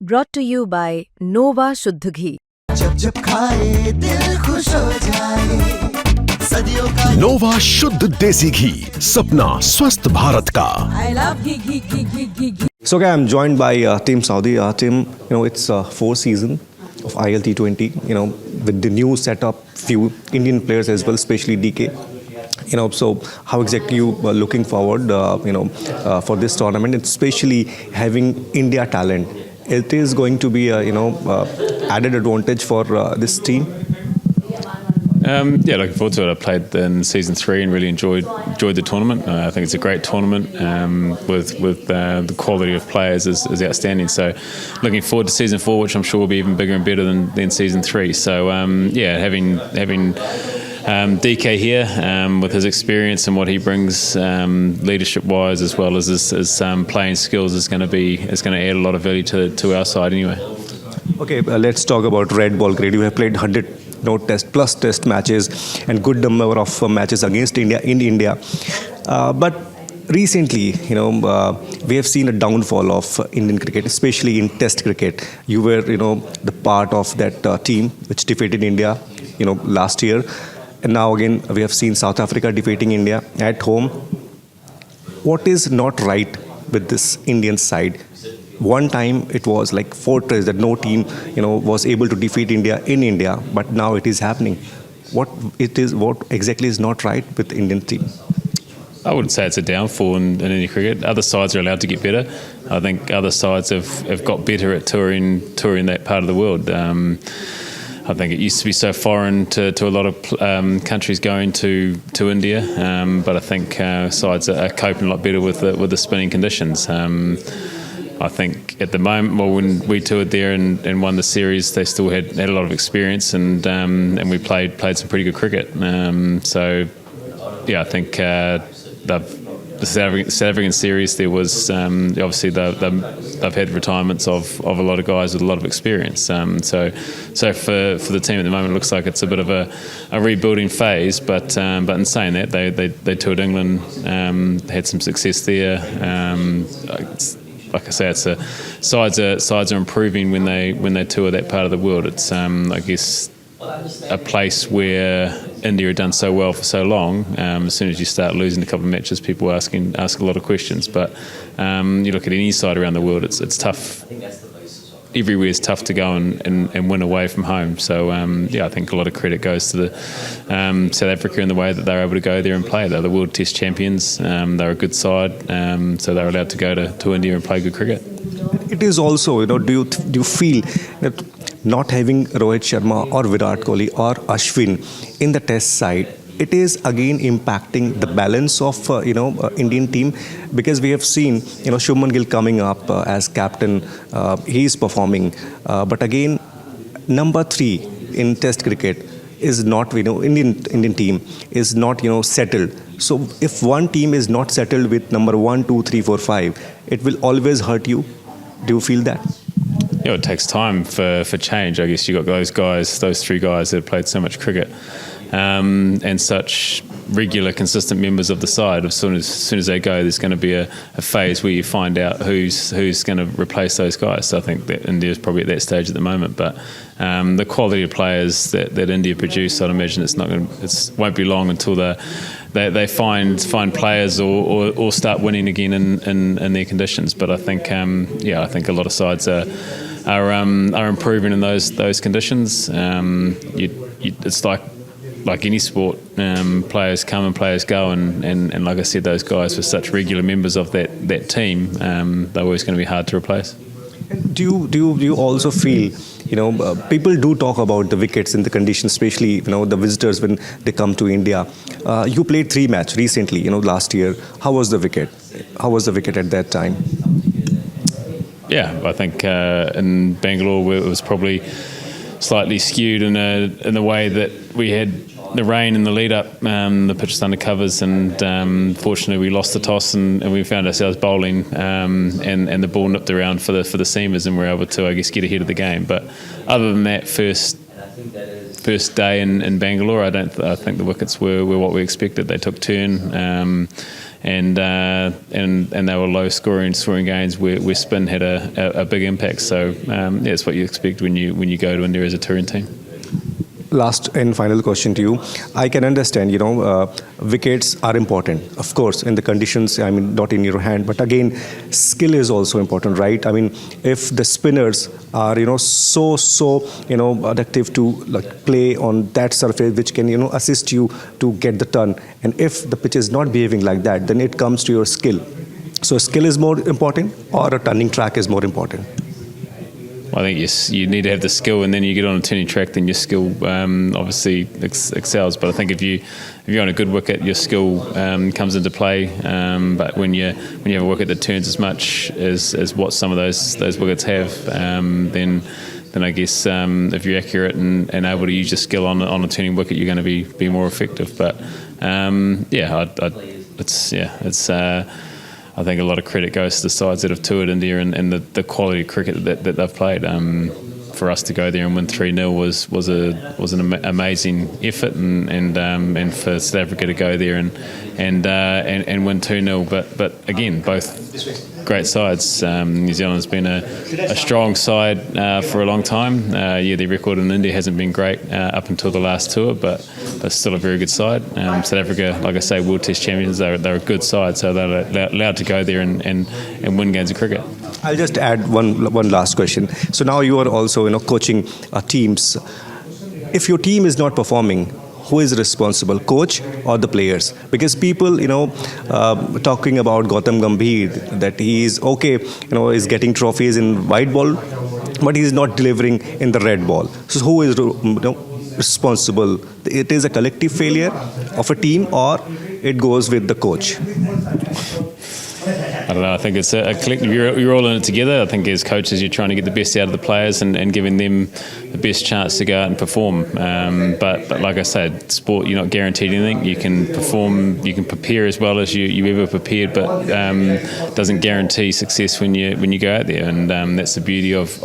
Brought to you by Nova Shuddh Ghee. जब जब खाए दिल खुश हो जाए सदियों का नोवा शुद्ध देसी घी सपना स्वस्थ भारत का। I love ghee. So, okay, I'm joined by Tim Southee. Tim, it's fourth season of ILT20. With the new setup, few Indian players as well, especially DK. So how exactly you are looking forward, for this tournament, and especially having India talent? It is going to be added advantage for this team. Yeah, looking forward to it. I played in season 3 and really enjoyed the tournament. I think it's a great tournament with the quality of players is outstanding. So looking forward to season 4, which I'm sure will be even bigger and better than season 3. So having DK here with his experience and what he brings leadership-wise as well as his playing skills is going to add a lot of value to our side anyway. Okay, let's talk about red ball grade. You have played 100 test matches and good number of matches against India in India. But recently, we have seen a downfall of Indian cricket, especially in Test cricket. You were, the part of that team which defeated India, last year. And now again, we have seen South Africa defeating India at home. What is not right with this Indian side? One time it was like fortress that no team, was able to defeat India in India, but now it is happening. What exactly is not right with the Indian team? I wouldn't say it's a downfall in any cricket. Other sides are allowed to get better. I think other sides have got better at touring that part of the world. I think it used to be so foreign to a lot of countries going to India, but I think sides are coping a lot better with the spinning conditions. I think at the moment, when we toured there and won the series, they still had a lot of experience, and we played some pretty good cricket. I think the South African series, there was obviously they've had retirements of a lot of guys with a lot of experience. So for the team at the moment, it looks like it's a bit of a rebuilding phase. But in saying that, they toured England, had some success there. Like I say, sides are improving when they tour that part of the world. It's I guess a place where India had done so well for so long. As soon as you start losing a couple of matches, people ask a lot of questions. But you look at any side around the world, it's tough. Everywhere is tough to go and win away from home. So I think a lot of credit goes to the South Africa in the way that they're able to go there and play. They're the World Test champions. They're a good side, so they're allowed to go to India and play good cricket. It is also, do you feel that not having Rohit Sharma or Virat Kohli or Ashwin in the Test side, it is again impacting the balance of Indian team, because we have seen Shubman Gill coming up as captain. He is performing, but again number 3 in Test cricket is not Indian team is not settled. So if one team is not settled with number 1, 2, 3, 4, 5, it will always hurt you. Do you feel that? Yeah, it takes time for change. I guess you got those 3 guys that have played so much cricket. And such regular, consistent members of the side. As soon as they go, there's going to be a phase where you find out who's going to replace those guys. So I think that India's probably at that stage at the moment. But the quality of players that India produce, I'd imagine it won't be long until they find players or start winning again in their conditions. But I think I think a lot of sides are improving in those conditions. It's like any sport, players come and players go, and like I said, those guys were such regular members of that team, they're always going to be hard to replace. Do you also feel, people do talk about the wickets in the conditions, especially the visitors when they come to India. You played 3 matches recently, last year. How was the wicket? How was the wicket at that time? Yeah, I think in Bangalore it was probably slightly skewed in the way that we had the rain in the lead up, the pitch was under covers, and fortunately we lost the toss and we found ourselves bowling, and the ball nipped around for the seamers, and we were able to, I guess, get ahead of the game. But other than that, first first day in Bangalore, I think the wickets were what we expected. They took turn, and they were low scoring games where spin had a big impact. So it's what you expect when you go to India as a touring team. Last and final question to you. I can understand, wickets are important, of course, in the conditions, I mean, not in your hand, but again, skill is also important, right? I mean, if the spinners are, so addictive to like play on that surface, which can, assist you to get the turn, and if the pitch is not behaving like that, then it comes to your skill. So skill is more important, or a turning track is more important? I think you need to have the skill, and then you get on a turning track, then your skill obviously excels. But I think if you're on a good wicket, your skill comes into play. But when you have a wicket that turns as much as what some of those wickets have, then I guess if you're accurate and able to use your skill on a turning wicket, you're going to be more effective. But I think a lot of credit goes to the sides that have toured India and the quality of cricket that they've played. For us to go there and win 3-0 was an amazing effort, and for South Africa to go there and win 2-0. But again, both great sides. New Zealand's been a strong side for a long time. Their record in India hasn't been great up until the last tour, but still a very good side. South Africa, like I say, World Test champions. They're a good side, so they're allowed to go there and win games of cricket. I'll just add one last question. So now you are also coaching teams. If your team is not performing, who is responsible, coach or the players? Because people, talking about Gautam Gambhir, that he is okay, is getting trophies in white ball, but he is not delivering in the red ball. So who is responsible? It is a collective failure of a team, or it goes with the coach? I don't know. I think it's a collective. You're all in it together. I think as coaches, you're trying to get the best out of the players and giving them the best chance to go out and perform. But like I said, sport, you're not guaranteed anything. You can perform, you can prepare as well as you ever prepared, but doesn't guarantee success when you go out there. And that's the beauty of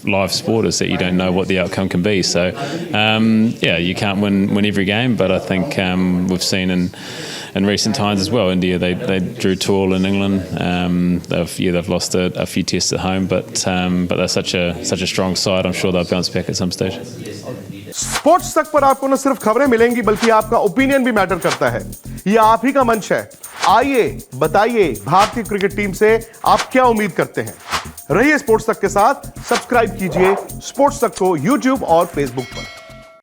live sport, is that you don't know what the outcome can be. So you can't win every game, but I think we've seen in recent times as well, India, they drew 2 all in England. They've lost a few tests at home, but they're such a strong side. I'm sure they'll bounce back at some stage. Sports तक पर आपको न सिर्फ खबरें मिलेंगी, बल्कि आपका opinion भी मैटर करता है। ये आप ही का मंच है। आइए बताइए भारतीय क्रिकेट टीम से आप क्या उम्मीद करते हैं। रहिए स्पोर्ट्स तक के साथ, सब्सक्राइब कीजिए स्पोर्ट्स तक को YouTube और Facebook पर।